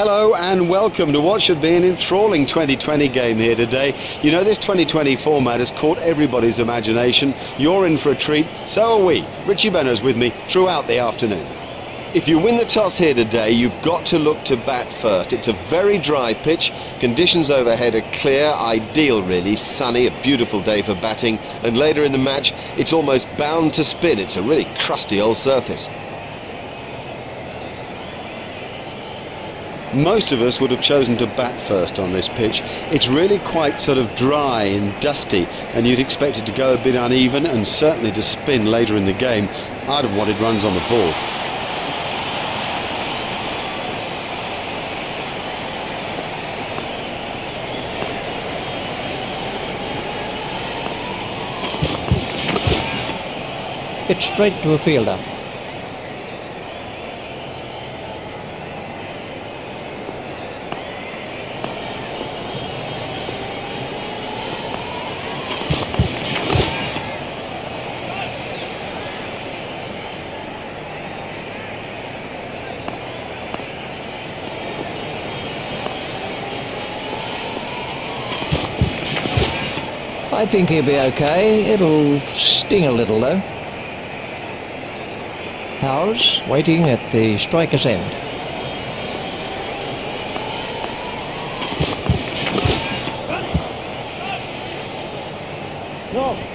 Hello and welcome to what should be an enthralling 2020 game here today. You know, this 2020 format has caught everybody's imagination. You're in for a treat, so are we. Richie Benner's with me throughout the afternoon. If you win the toss here today, you've got to look to bat first. It's a very dry pitch, conditions overhead are clear, ideal really, sunny, a beautiful day for batting, and later in the match it's almost bound to spin. It's a really crusty old surface. Most of us would have chosen to bat first on this pitch. It's really quite sort of dry and dusty, and you'd expect it to go a bit uneven and certainly to spin later in the game. I'd have wanted runs on the ball. It's straight to a fielder. I think he'll be okay. It'll sting a little though. Howes waiting at the striker's end. No.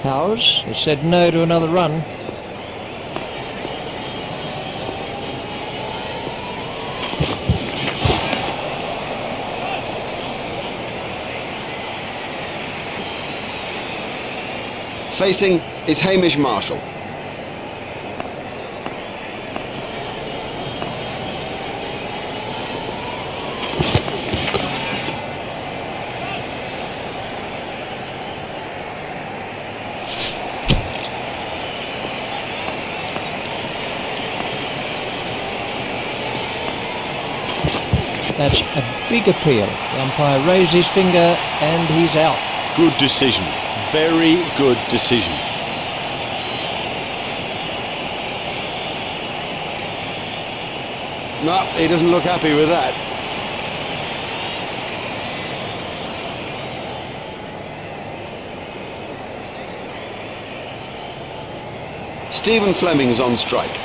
Howes has said no to another run. Facing is Hamish Marshall. That's a big appeal. The umpire raised his finger and he's out. Good decision. Very good decision. No, he doesn't look happy with that. Stephen Fleming's on strike.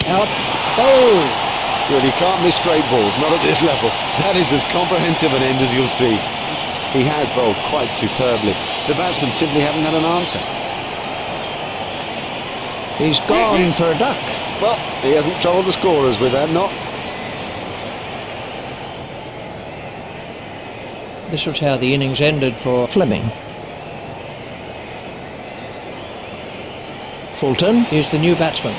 Out. Oh! Good, he can't miss straight balls, not at this level. That is as comprehensive an end as you'll see. He has bowled quite superbly. The batsmen simply haven't had an answer. He's gone for a duck. Well, he hasn't troubled the scorers with that, not. This was how the innings ended for Fleming. Fulton is the new batsman.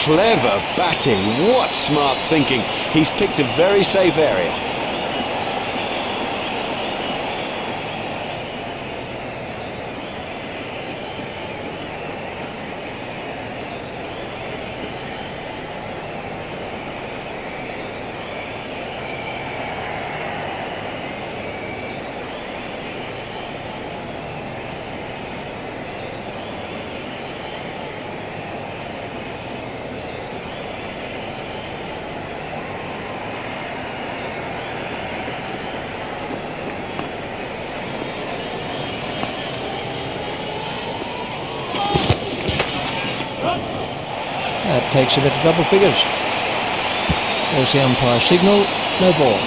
Clever batting, what smart thinking. He's picked a very safe area. That takes him into double figures. There's the umpire signal, no ball.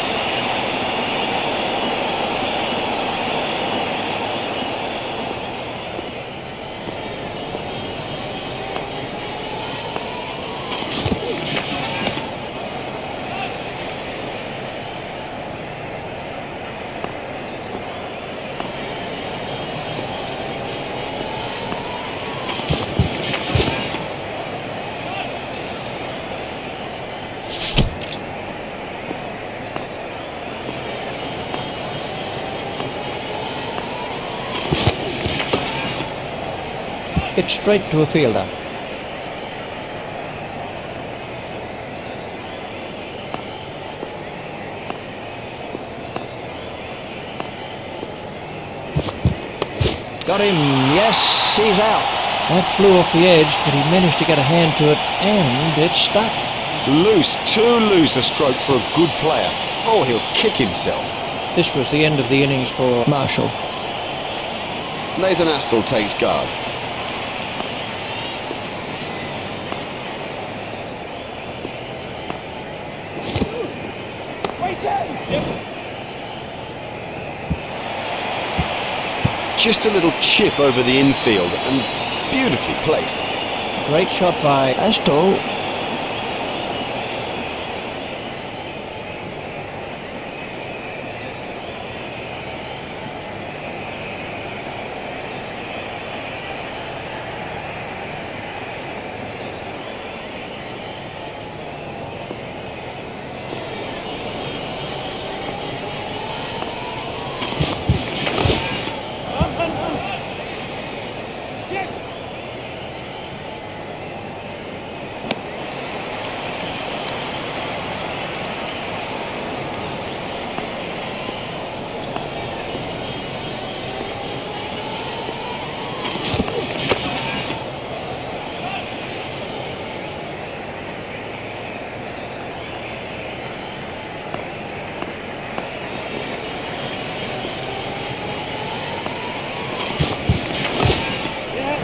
it straight to a fielder. Got him, yes, he's out. That flew off the edge, but he managed to get a hand to it, and it stuck. Loose, too loose a stroke for a good player. Oh, he'll kick himself. This was the end of the innings for Marshall. Nathan Astle takes guard. Just a little chip over the infield and beautifully placed. Great shot by Astle.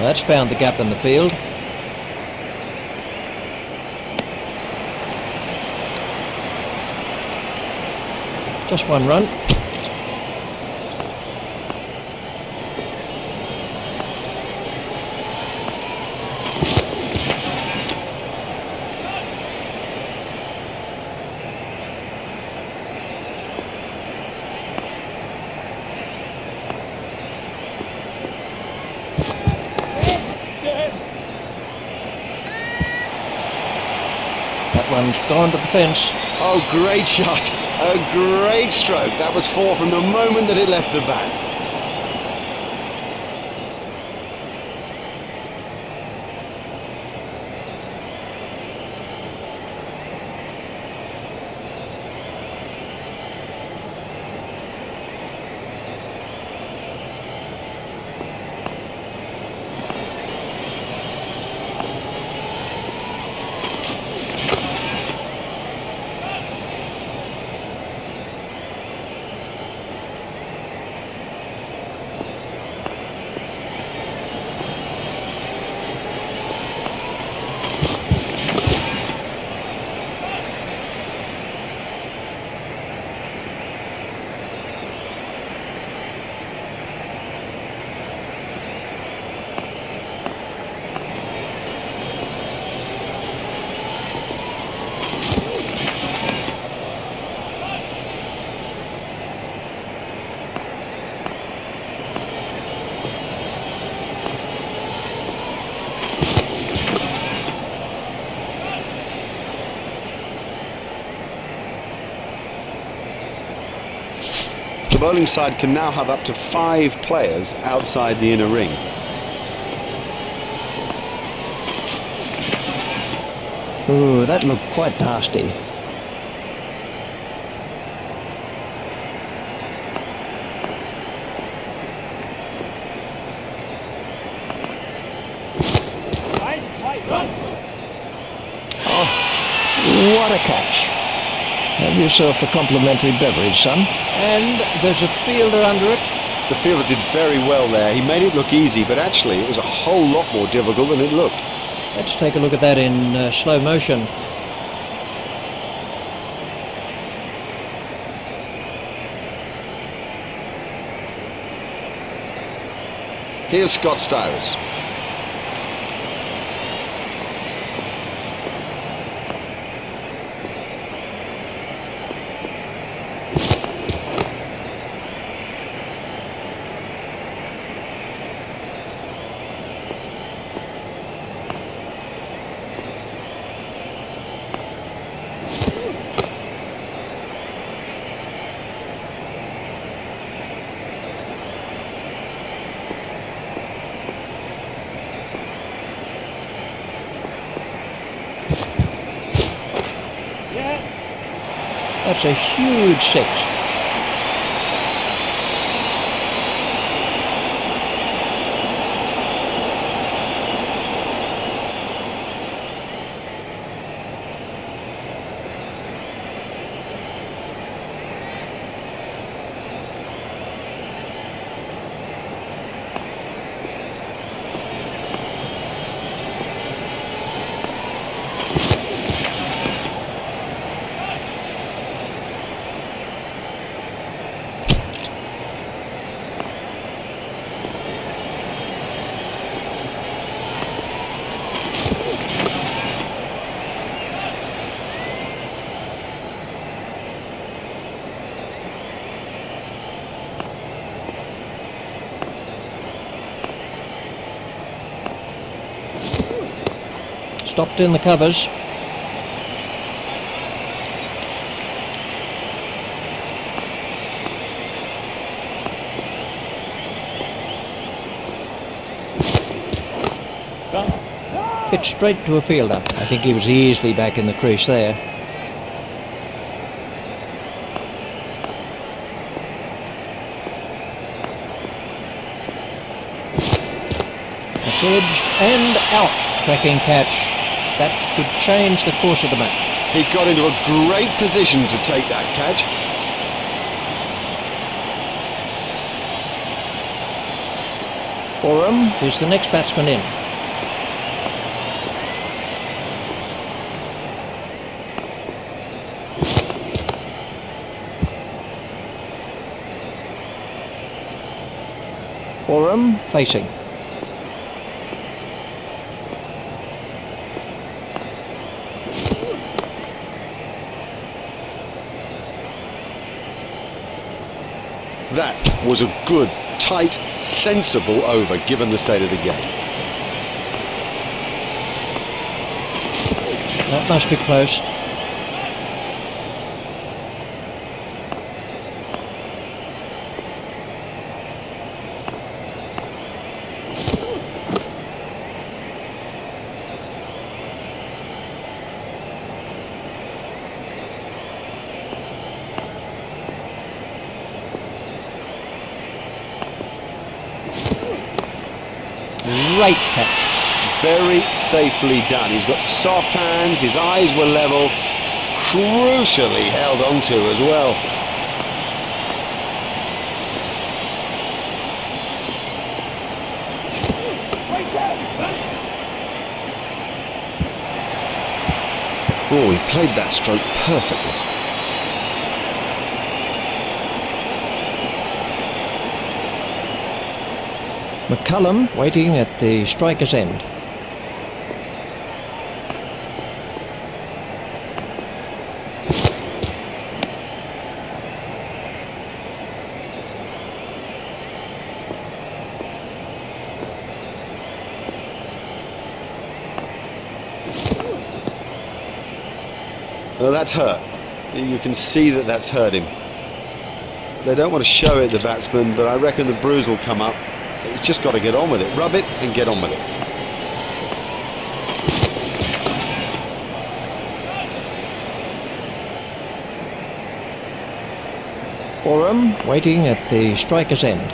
That's found the gap in the field. Just one run. That one's gone to the fence. Oh, great shot. A great stroke. That was four from the moment that it left the bat. The bowling side can now have up to 5 players outside the inner ring. Ooh, that looked quite nasty. Oh, what a catch. Have yourself a complimentary beverage, son. And there's a fielder under it. The fielder did very well there. He made it look easy, but actually it was a whole lot more difficult than it looked. Let's take a look at that in slow motion. Here's Scott Stires. That's a huge six. Stopped in the covers. Hit straight to a fielder. I think he was easily back in the crease there. That's edged and out. Cracking catch. That could change the course of the match. He got into a great position to take that catch. Oram is the next batsman in. Oram facing. That was a good, tight, sensible over, given the state of the game. That must be close. Great catch. Very safely done. He's got soft hands, his eyes were level, crucially held onto as well. Oh, he played that stroke perfectly. McCullum waiting at the striker's end. Well, that's hurt. You can see that that's hurt him. They don't want to show it, the batsman, but I reckon the bruise will come up. He's just got to get on with it. Rub it and get on with it. Oram waiting at the striker's end.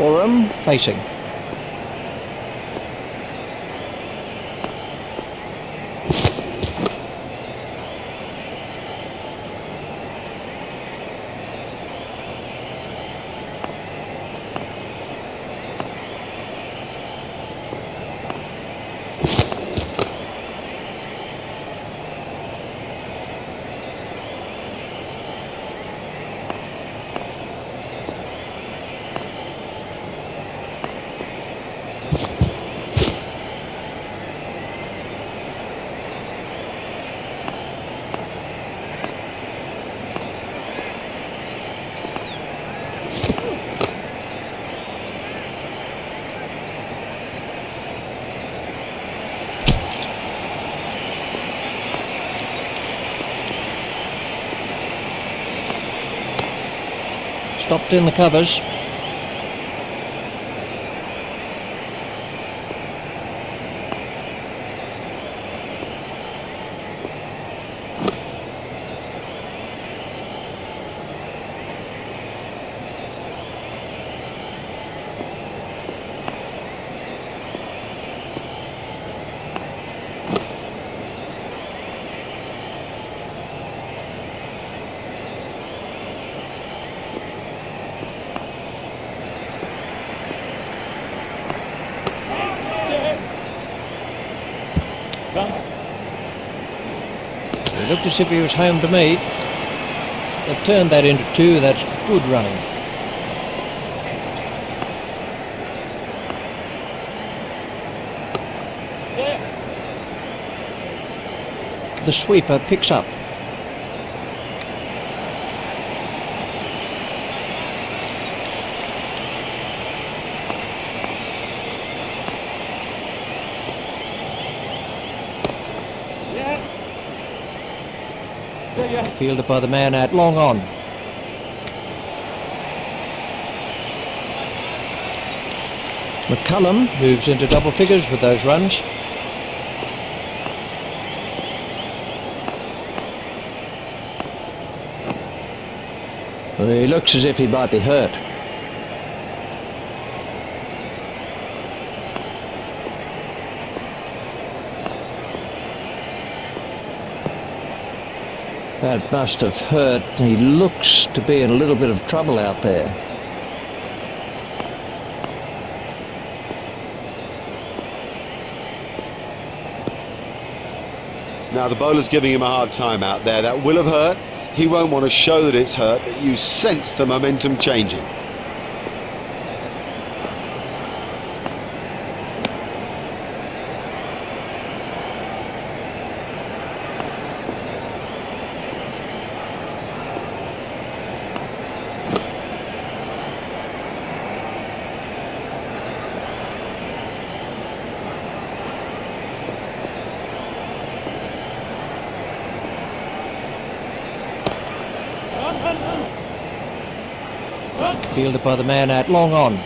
Oram facing. Stopped in the covers. It looked as if he was home to me. They've turned that into 2. That's good running. The sweeper picks up. Fielded by the man at long on. McCullum moves into double figures with those runs. Well, he looks as if he might be hurt. That must have hurt. He looks to be in a little bit of trouble out there. Now the bowler's giving him a hard time out there. That will have hurt. He won't want to show that it's hurt, but you sense the momentum changing. Fielded by the man at long on.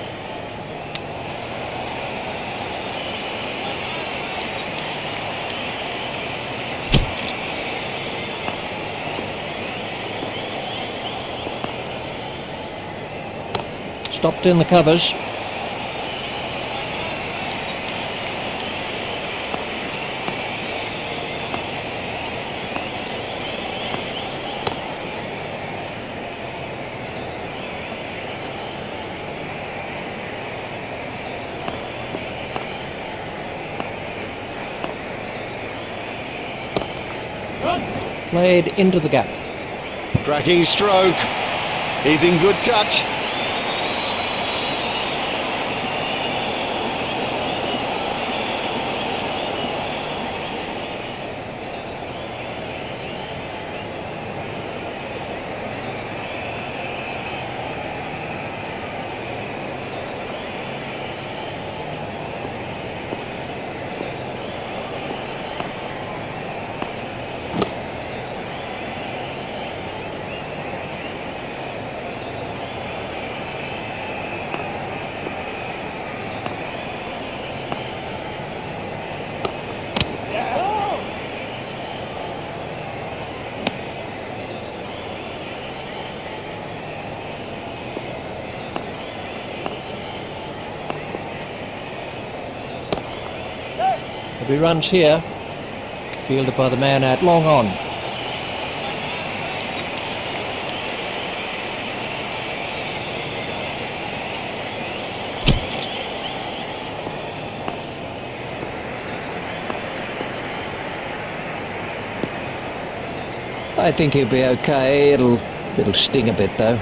Stopped in the covers. Played into the gap. Cracking stroke. He's in good touch. He runs here, fielded by the man at long on. I think he'll be okay. It'll sting a bit though.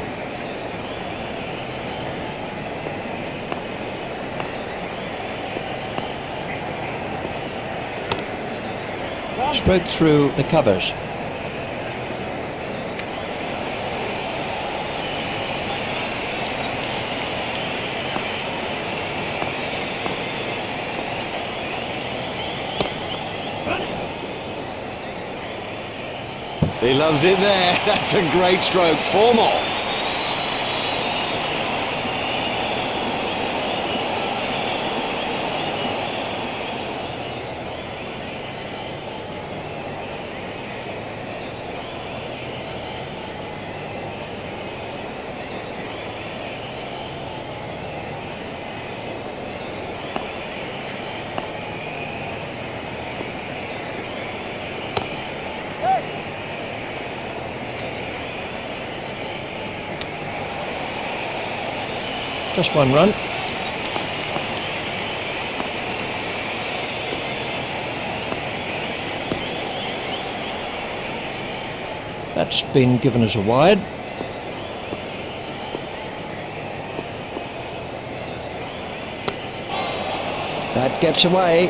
Stroke through the covers. He loves it there. That's a great stroke. 4 more. Just one run. That's been given as a wide. That gets away.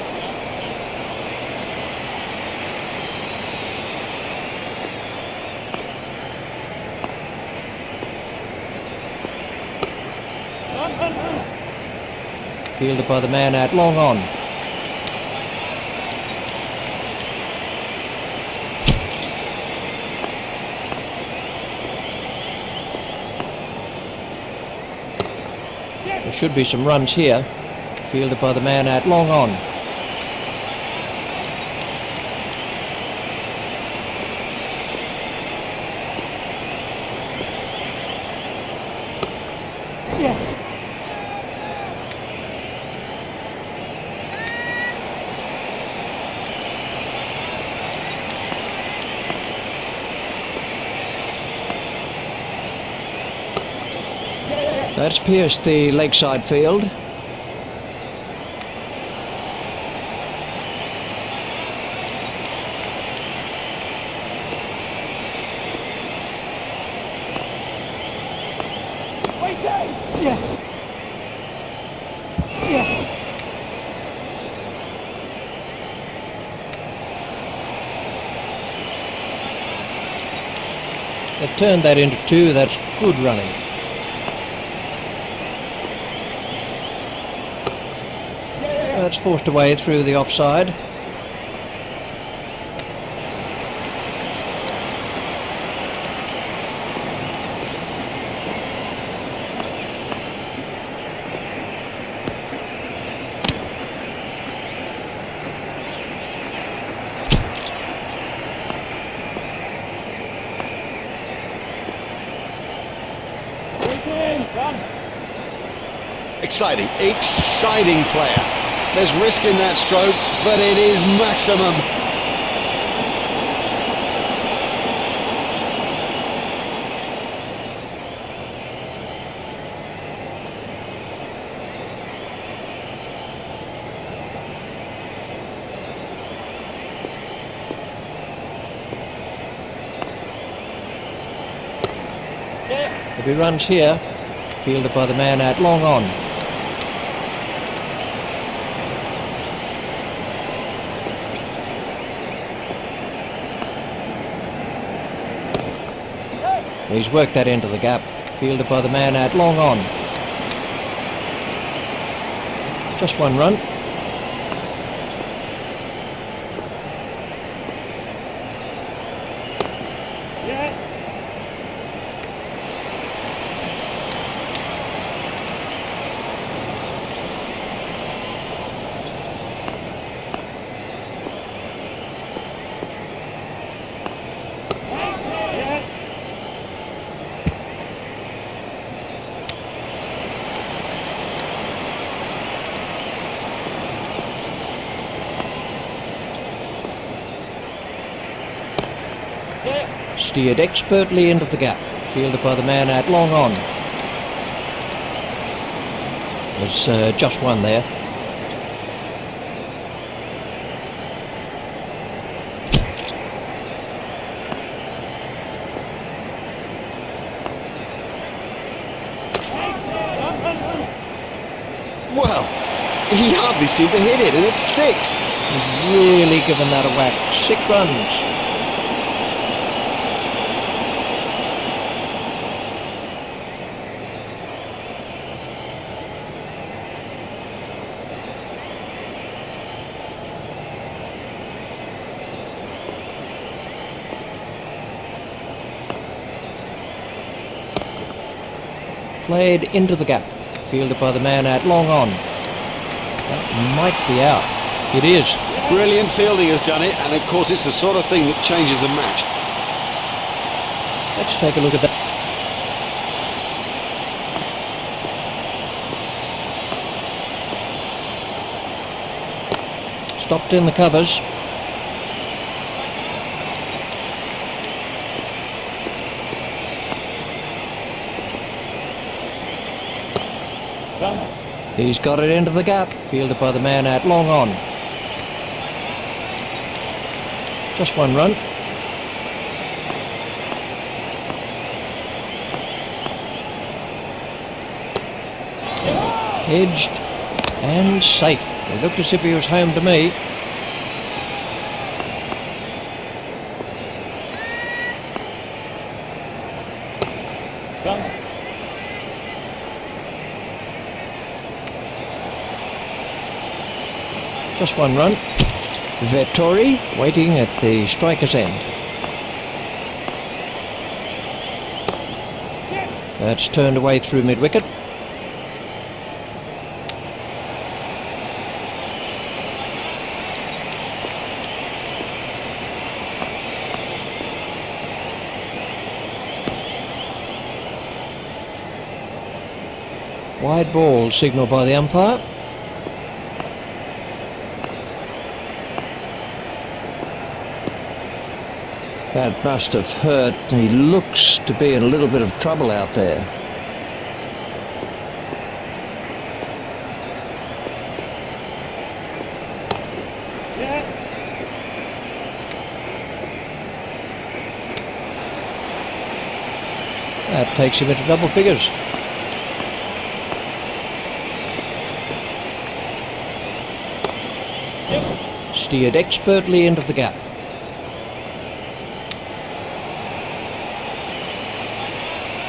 Fielded by the man out long on. There should be some runs here. Fielded by the man out long on. That's pierced the lakeside field. They've turned that into two. That's good running. That's forced away through the offside. Exciting player. There's risk in that stroke, but it is maximum. There'll be runs here. Fielded by the man out long on. He's worked that into the gap. Fielded by the man out long on. Just one run. Steered expertly into the gap. Fielded by the man out long on. There's just one there. Well, he hardly seemed to hit it, and it's 6. He's really given that a whack. 6 runs. Played into the gap. Fielded by the man out long on. That might be out. It is. Brilliant fielding has done it, and of course it's the sort of thing that changes a match. Let's take a look at that. Stopped in the covers. He's got it into the gap. Fielded by the man out long on. Just one run. Edged and safe. It looked as if he was home to me. Just one run. Vettori waiting at the striker's end. That's turned away through mid-wicket. Wide ball signalled by the umpire. That must have hurt. He looks to be in a little bit of trouble out there. That takes him into double figures. Steered expertly into the gap.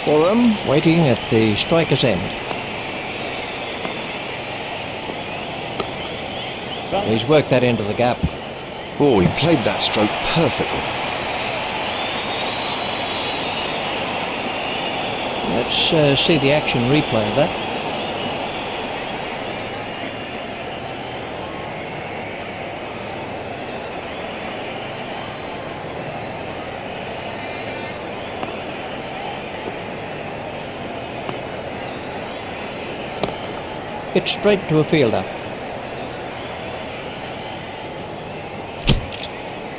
Forum waiting at the striker's end. He's worked that into the gap. Oh, he played that stroke perfectly. Let's see the action replay of that. Hit straight to a fielder.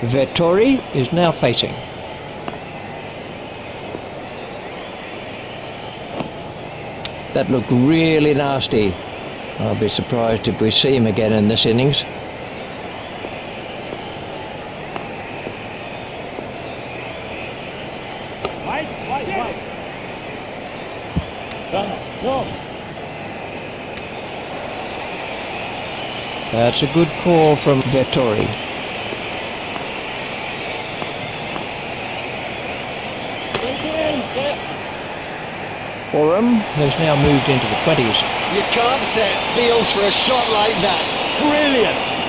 Vettori is now facing. That looked really nasty. I'll be surprised if we see him again in this innings. That's a good call from Vettori. Forum has now moved into the 20s. You can't set fields for a shot like that. Brilliant!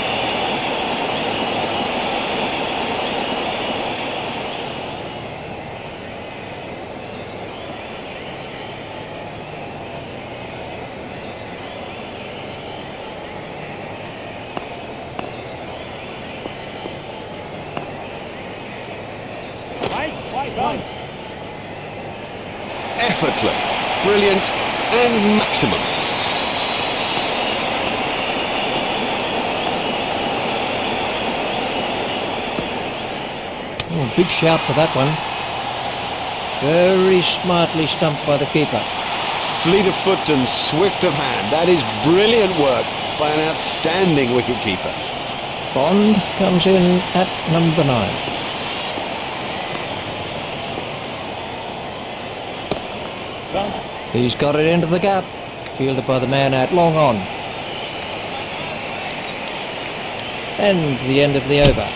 Effortless, brilliant, and maximum. Oh, big shout for that one. Very smartly stumped by the keeper. Fleet of foot and swift of hand. That is brilliant work by an outstanding wicket-keeper. Bond comes in at number 9. He's got it into the gap. Fielded by the man out long on. And the end of the over.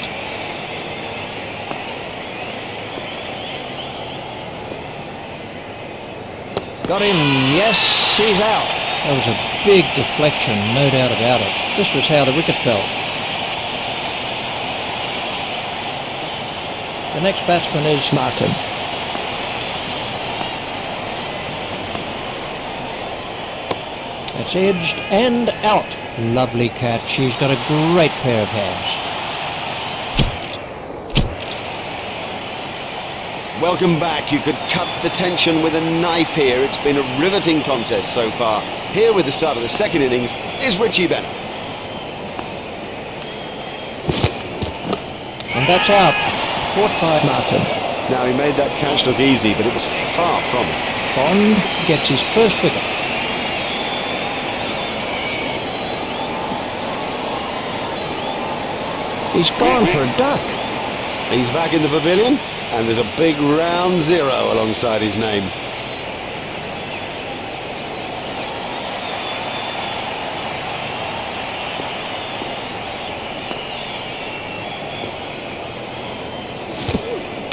Got him. Yes, he's out. That was a big deflection, no doubt about it. This was how the wicket fell. The next batsman is Martin. That's edged and out. Lovely catch. She's got a great pair of hands. Welcome back. You could cut the tension with a knife here. It's been a riveting contest so far. Here with the start of the second innings is Richie Bennett. And that's out. Caught by Martin. Now, he made that catch look easy, but it was far from it. Bond gets his first wicket. He's gone for a duck. He's back in the pavilion, and there's a big round 0 alongside his name.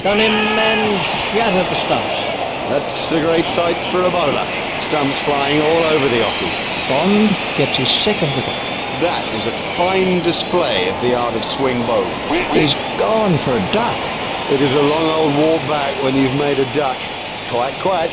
Gone in and shattered the stumps. That's a great sight for a bowler. Stumps flying all over the oche. Bond gets his second wicket. That is a fine display of the art of swing bowling. He's gone for a duck. It is a long old walk back when you've made a duck. Quack, quack.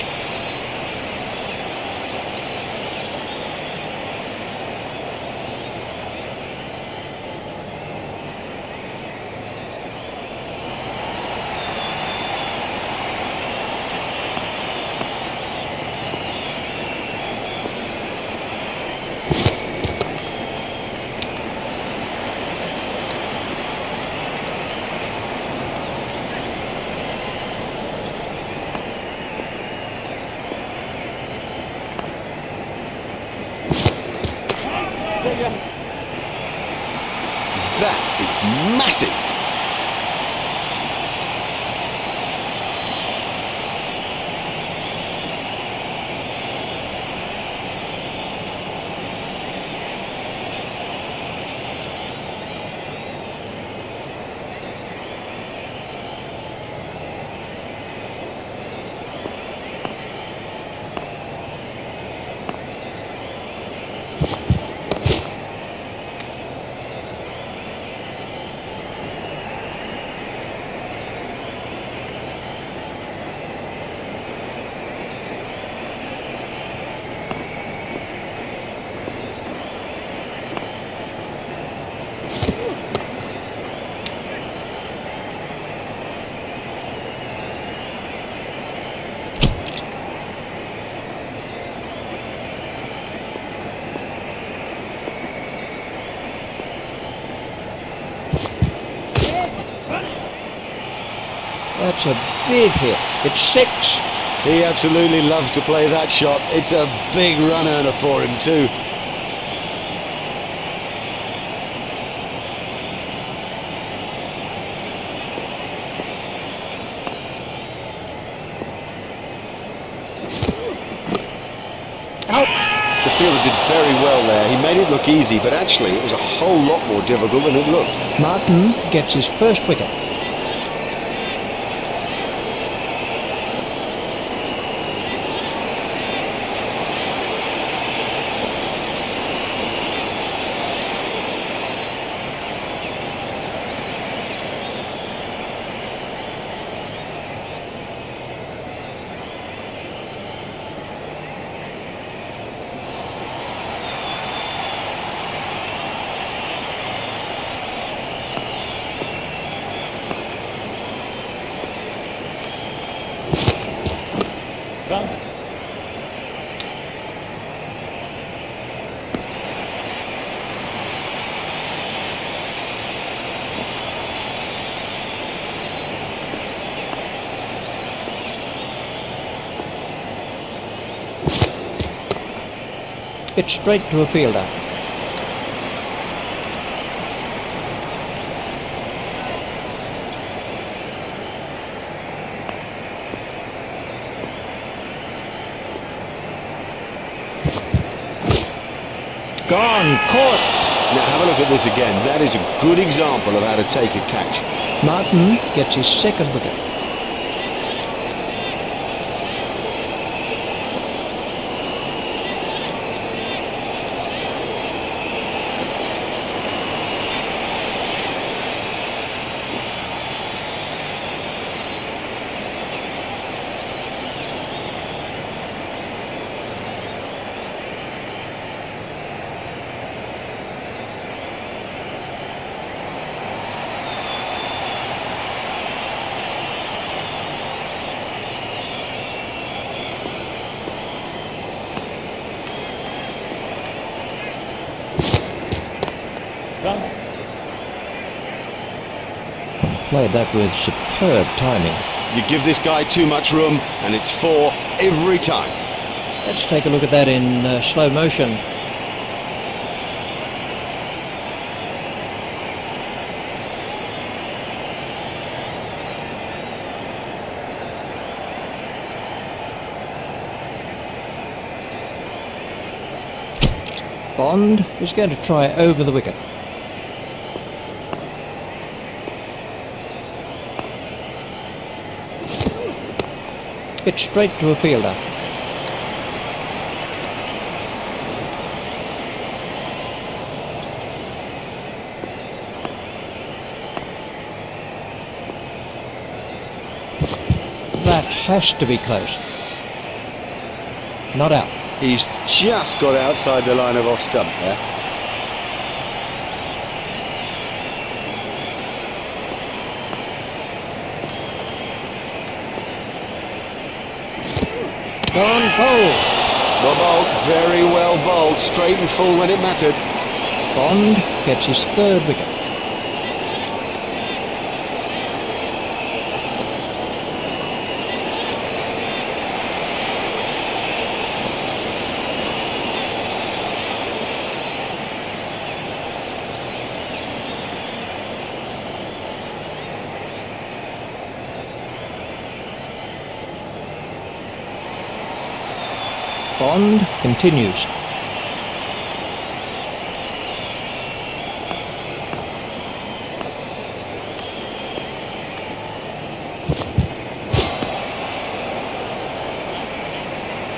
That is massive. That's a big hit. It's 6. He absolutely loves to play that shot. It's a big run earner for him too. Out. The fielder did very well there. He made it look easy, but actually it was a whole lot more difficult than it looked. Martin gets his first wicket. It's straight to a fielder. Gone, caught. Now have a look at this again. That is a good example of how to take a catch. Martin gets his second wicket. Played that with superb timing. You give this guy too much room and it's 4 every time. Let's take a look at that in slow motion. Bond is going to try over the wicket. It's straight to a fielder. That has to be close. Not out. He's just got outside the line of off stump there. Gone bowled. Well bowled, very well bowled, straight and full when it mattered. Bond gets his third wicket. Bond continues.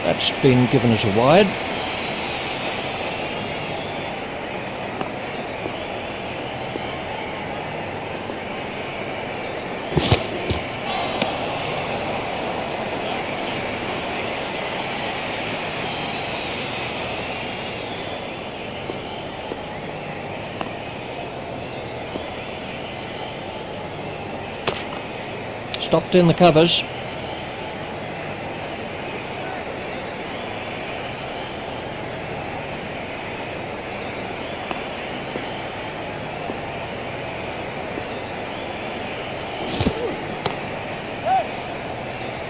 That's been given as a wide. Stopped in the covers.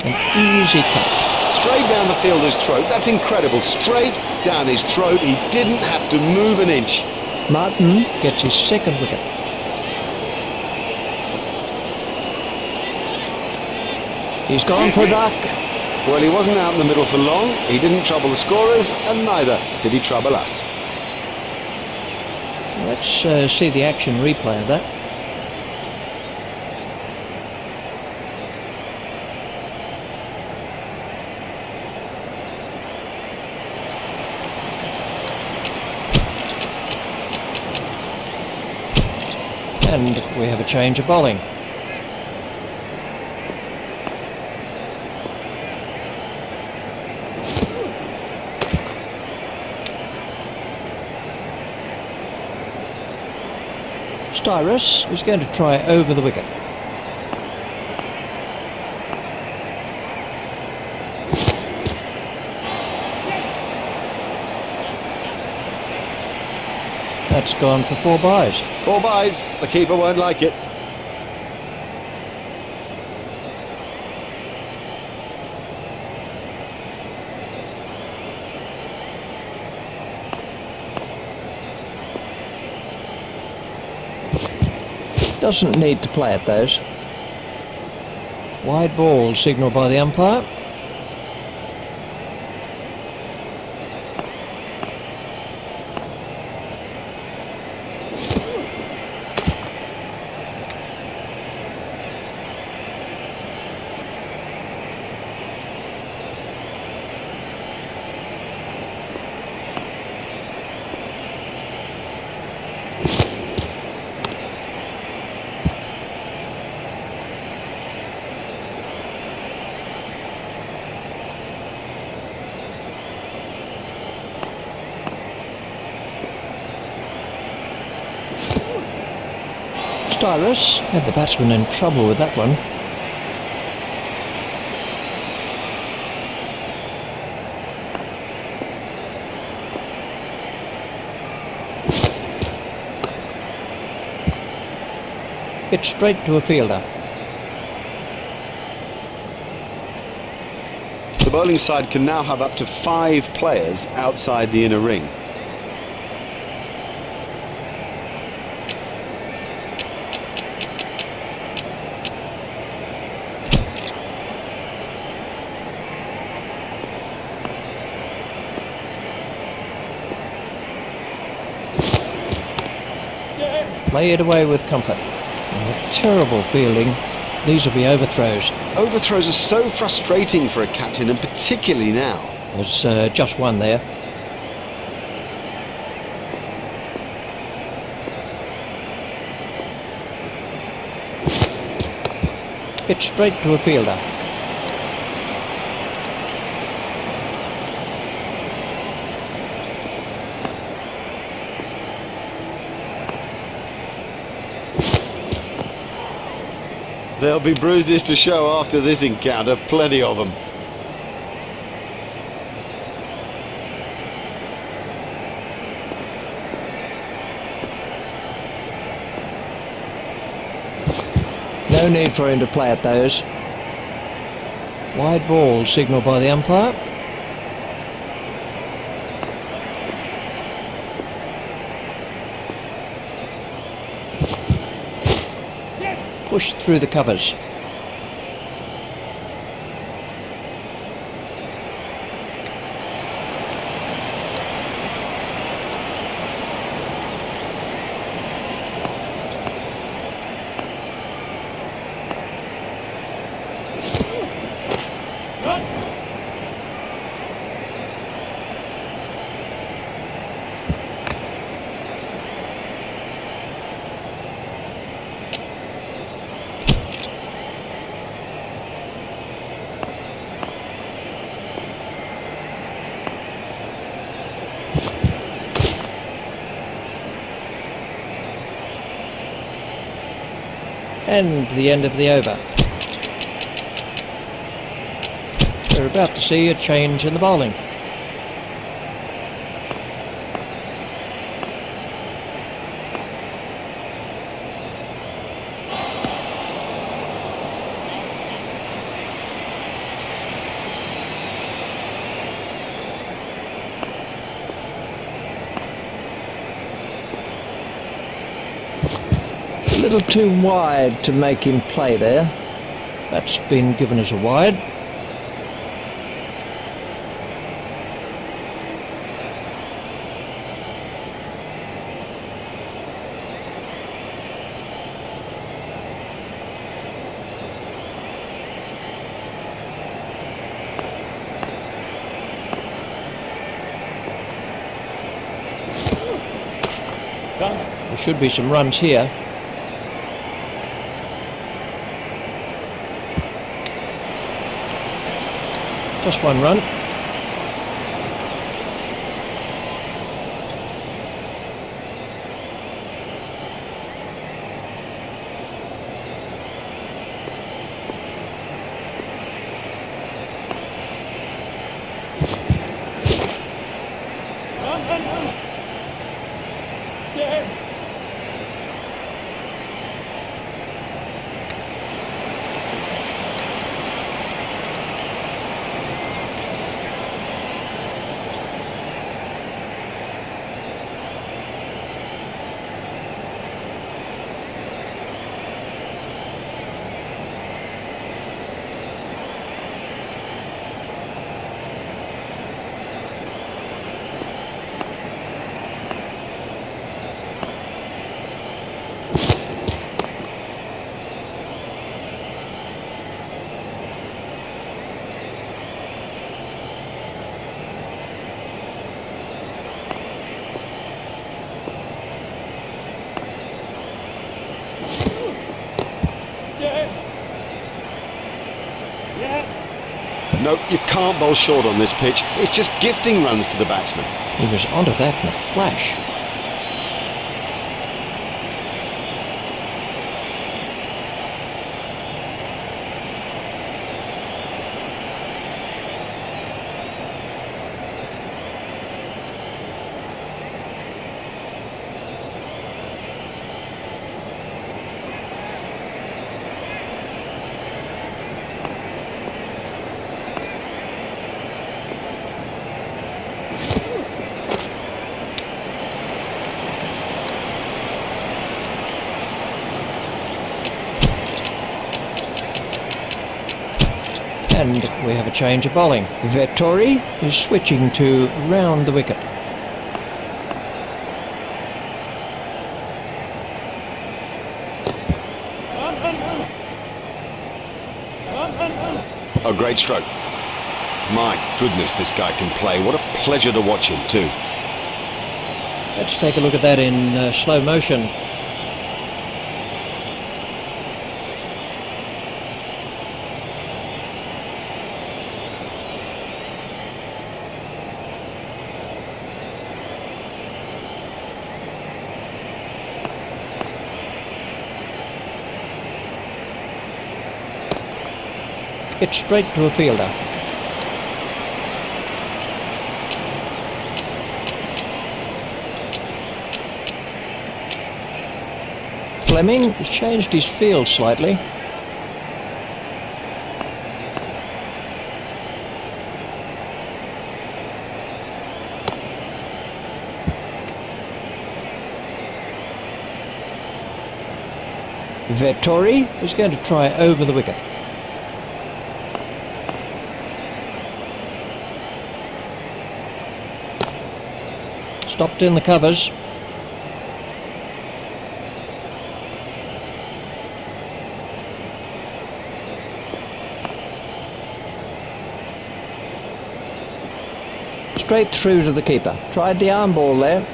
An easy catch. Straight down the fielder's throat. That's incredible. Straight down his throat. He didn't have to move an inch. Martin gets his second wicket. He's gone for a duck. Well, he wasn't out in the middle for long. He didn't trouble the scorers, and neither did he trouble us. Let's see the action replay of that. And we have a change of bowling. Styrus is going to try over the wicket. That's gone for 4 byes. 4 byes. The keeper won't like it. Doesn't need to play at those. Wide ball signalled by the umpire. Styrus had the batsman in trouble with that one. It's straight to a fielder. The bowling side can now have up to 5 players outside the inner ring. Play it away with comfort. And a terrible fielding These will be overthrows. Overthrows are so frustrating for a captain, and particularly now. There's just one there. Hit straight to a fielder. There'll be bruises to show after this encounter, plenty of them. No need for him to play at those. Wide ball signalled by the umpire. Pushed through the covers. And the end of the over. We're about to see a change in the bowling. A little too wide to make him play there. That's been given as a wide. There should be some runs here. Just one run. No, you can't bowl short on this pitch. It's just gifting runs to the batsman. He was onto that in a flash. And we have a change of bowling. Vettori Is switching to round the wicket. A great stroke. My goodness, this guy can play. What a pleasure to watch him too. Let's take a look at that in slow motion. Hit straight to a fielder. Fleming has changed his field slightly. Vettori is going to try over the wicket. Stopped in the covers. Straight through to the keeper. Tried the arm ball there.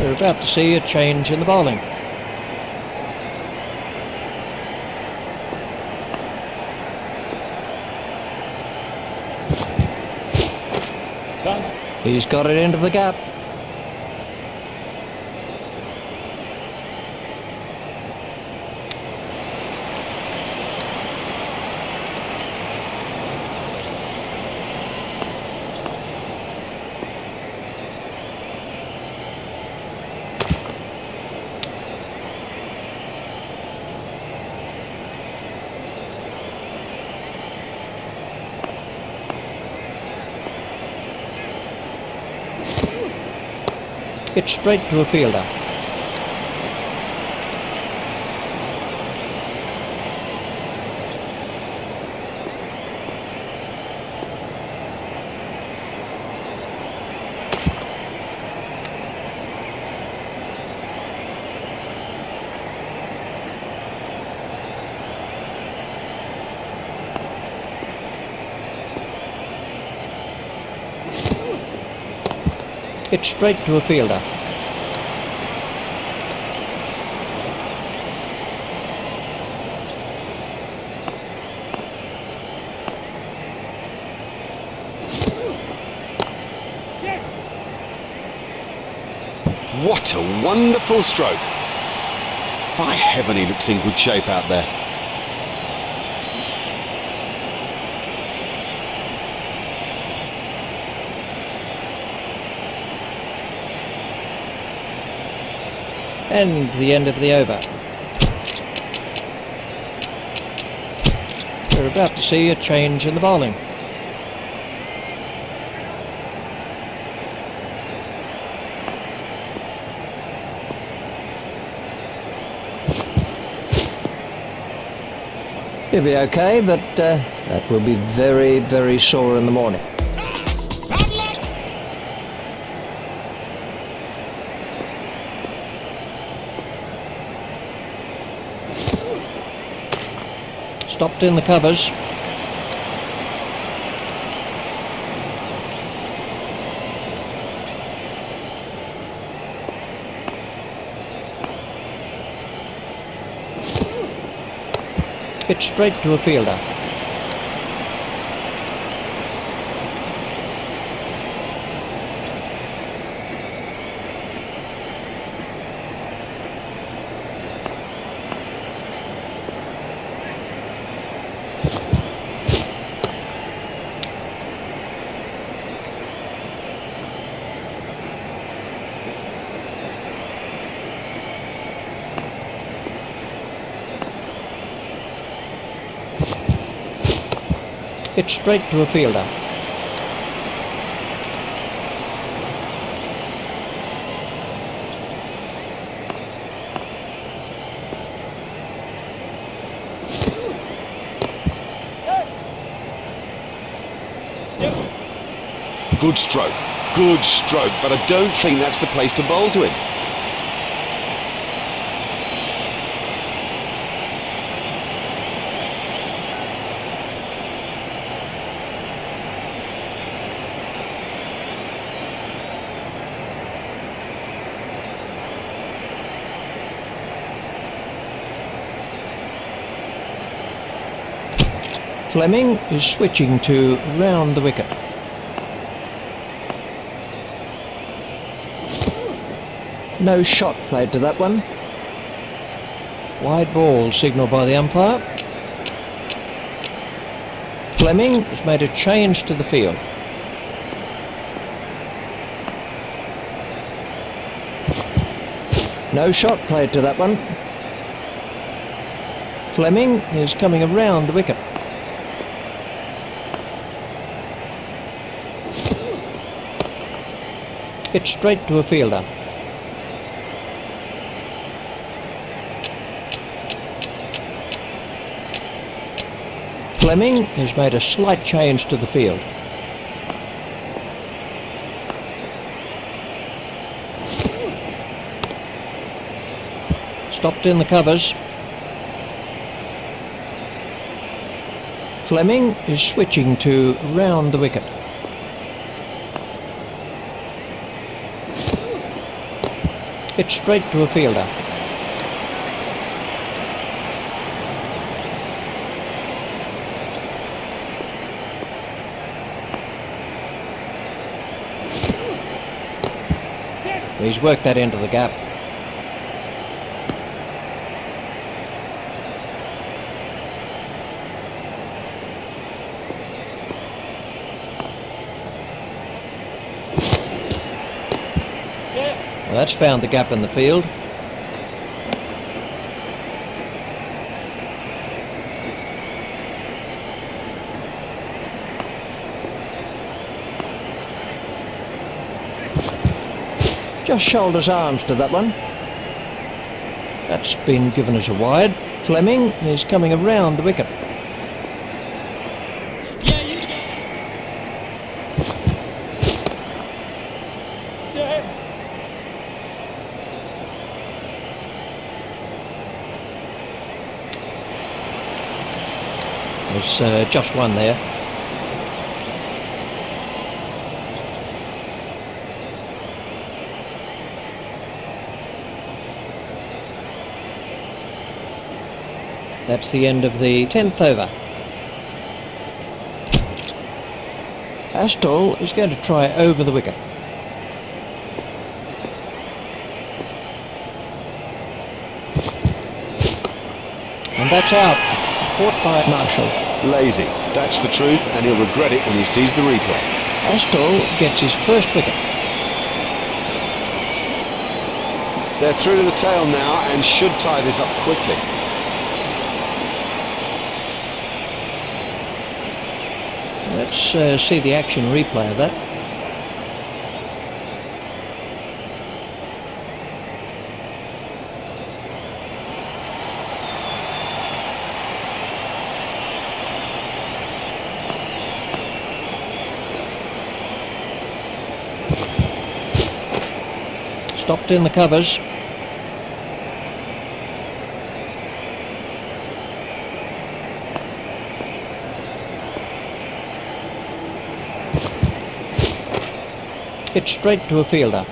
We're about to see a change in the bowling. He's got it into the gap. Hit straight to a fielder. Hit straight to a fielder. What a wonderful stroke. By heaven, he looks in good shape out there. And the end of the over. We're about to see a change in the bowling. He'll be okay, but that will be very, very sore in the morning. Stopped in the covers. Hit straight to a fielder. Hit straight to a fielder. Good stroke, but I don't think that's the place to bowl to him. Fleming is switching to round the wicket. No shot played to that one. Wide ball signalled by the umpire. Fleming has made a change to the field. No shot played to that one. Fleming is coming around the wicket. Hit straight to a fielder. Fleming has made a slight change to the field. Stopped in the covers. Fleming is switching to round the wicket. Hit straight to a fielder. He's worked that into the gap. Well, that's found the gap in the field. Just shoulders arms to that one. That's been given as a wide. Fleming is coming around the wicket. There's just one there. That's the end of the 10th over. Astol is going to try over the wicket. And that's out. Caught by Marshall. Lazy, that's the truth, and he'll regret it when he sees the replay. Astol gets his first wicket. They're through to the tail now and should tie this up quickly. Let's see the action replay of that. Stopped in the covers. Hit straight to a fielder.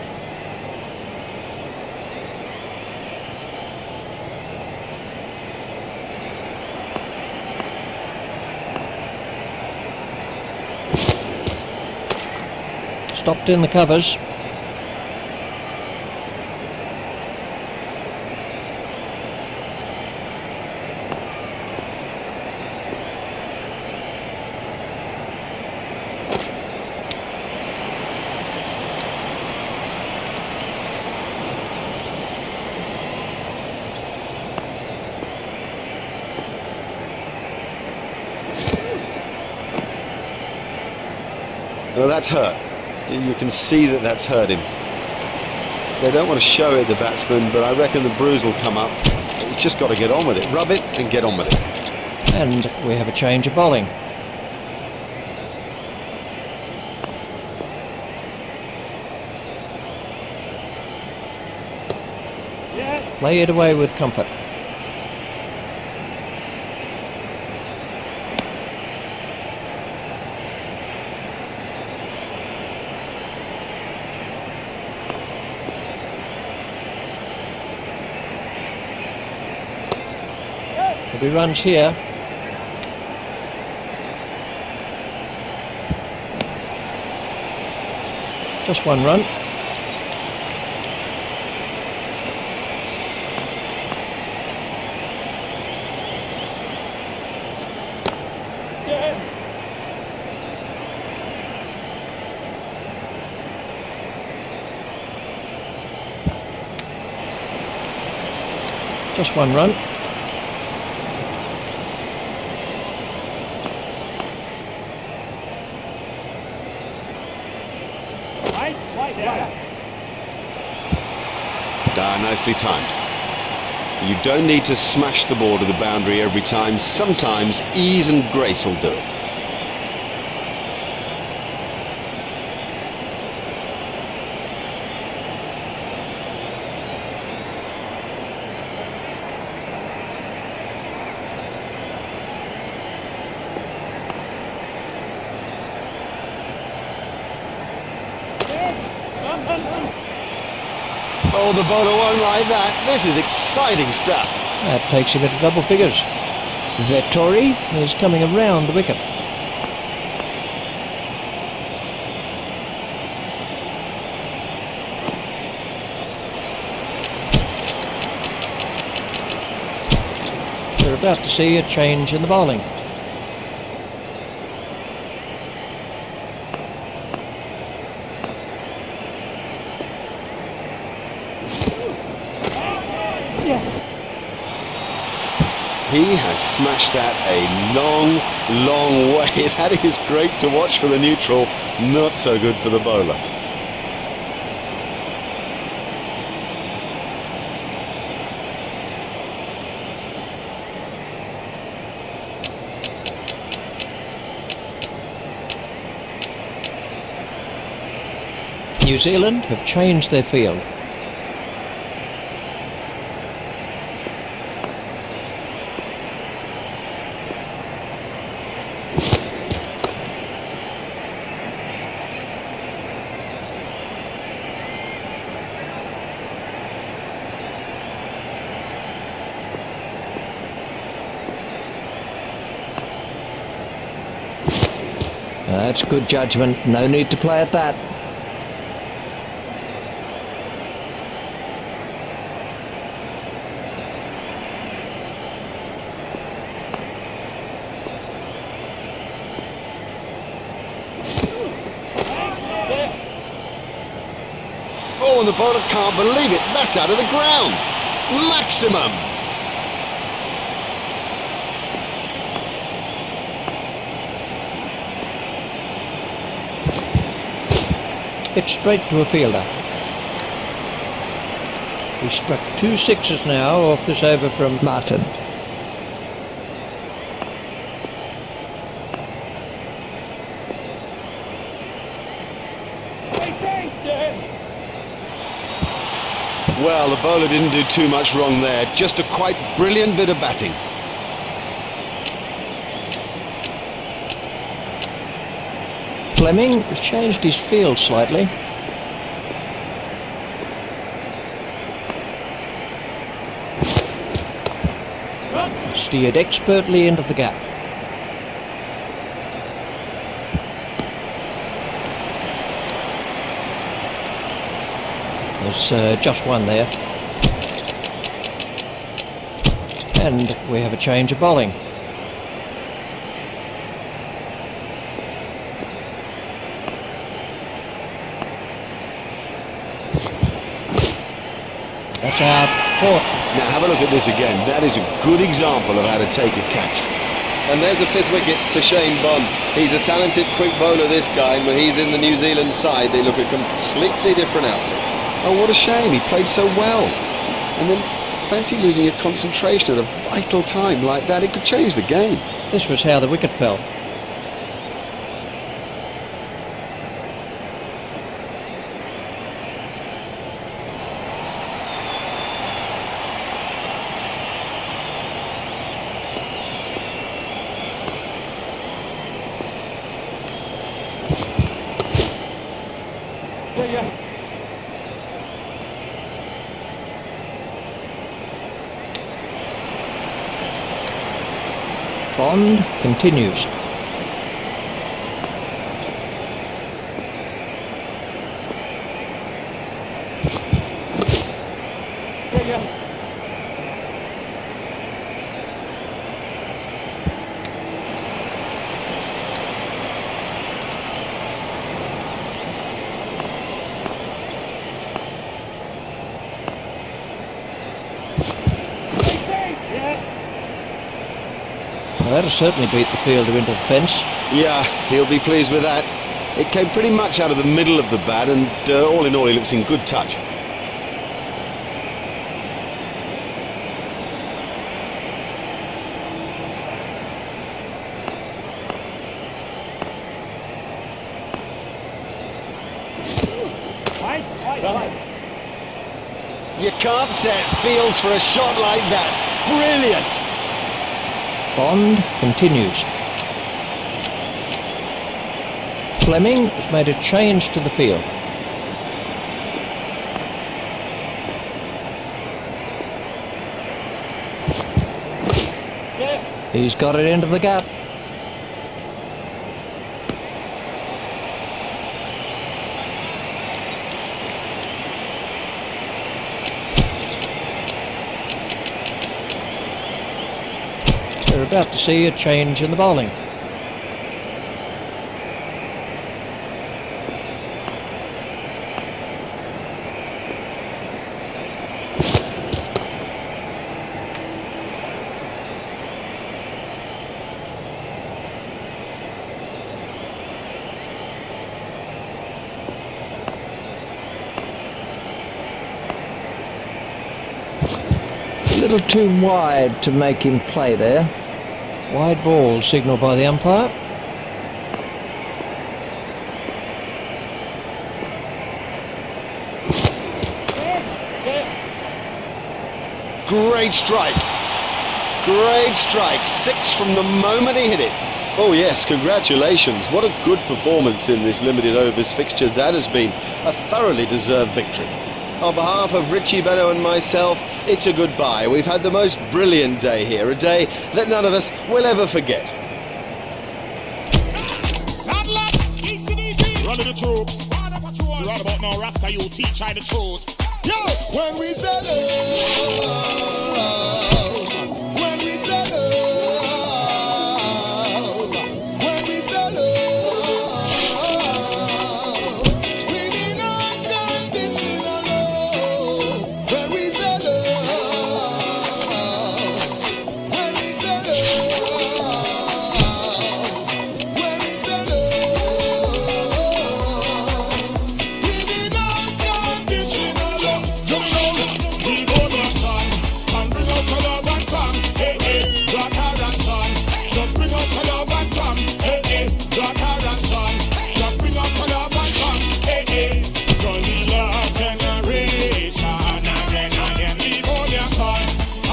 Stopped in the covers. Well, that's hurt. You can see that that's hurt him. They don't want to show it, the batsman, but I reckon the bruise will come up. He's just got to get on with it. Rub it and get on with it. And we have a change of bowling. Play it away with comfort. There'll be runs here. Just one run. Just one run. Nicely timed. You don't need to smash the ball to the boundary every time. Sometimes ease and grace will do it. Oh, the bowler won't like that. This is exciting stuff. That takes him into double figures. Vettori is coming around the wicket. We're about to see a change in the bowling. He has smashed that a long, long way. That is great to watch for the neutral, not so good for the bowler. New Zealand have changed their field. That's good judgment. No need to play at that. Oh, and the bowler can't believe it. That's out of the ground. Maximum. Hit straight to a fielder. He struck 2 sixes now off this over from Martin. Well, the bowler didn't do too much wrong there. Just a quite brilliant bit of batting. Fleming has changed his field slightly. Steered expertly into the gap. There's just one there. And we have a change of bowling. That's out. Caught. Now have a look at this again. That is a good example of how to take a catch. And there's a fifth wicket for Shane Bond. He's a talented quick bowler, this guy, and when he's in the New Zealand side, they look a completely different outfit. Oh, what a shame, he played so well. And then fancy losing a concentration at a vital time like that. It could change the game. This was how the wicket fell. Bond continues. Well, that'll certainly beat the fielder into the fence. Yeah, he'll be pleased with that. It came pretty much out of the middle of the bat, and all in all, he looks in good touch. You can't set fields for a shot like that. Brilliant! Bond continues. Fleming has made a change to the field. He's got it into the gap. We're about to see a change in the bowling. A little too wide to make him play there. Wide ball signalled by the umpire. Great strike. Great strike. 6 from the moment he hit it. Oh yes, congratulations. What a good performance in this limited overs fixture that has been. A thoroughly deserved victory. On behalf of Richie Benno and myself, it's a goodbye. We've had the most brilliant day here, a day that none of us will ever forget. Saddle up, run to the troops. Right about now, Rasta, you teach I the truth. Yo, when we say love, when we say love, when we say love, we mean unconditional love. When we say love, when we say love, when we say love, we mean unconditional love. We go to the sun and bring out your love and come. Hey, hey, daughter and son, just bring out your love and come. Hey, hey, daughter and son, just bring out your love and come. Hey, hey, join the love generation again. We go to the sun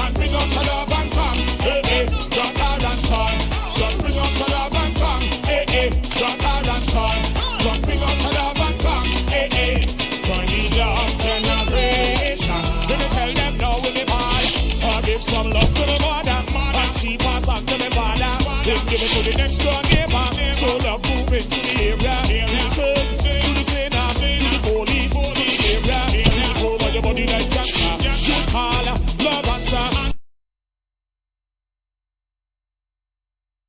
and bring out your love and come. Hey, hey, daughter and son, just bring out your love and come. Hey, hey, daughter and son, just bring out your love and come. Hey, hey, join the love generation. Let me tell them now with me ball. Or give some love to the mother, and she pass on to the father. Then give it to the next door neighbor. So love moving to the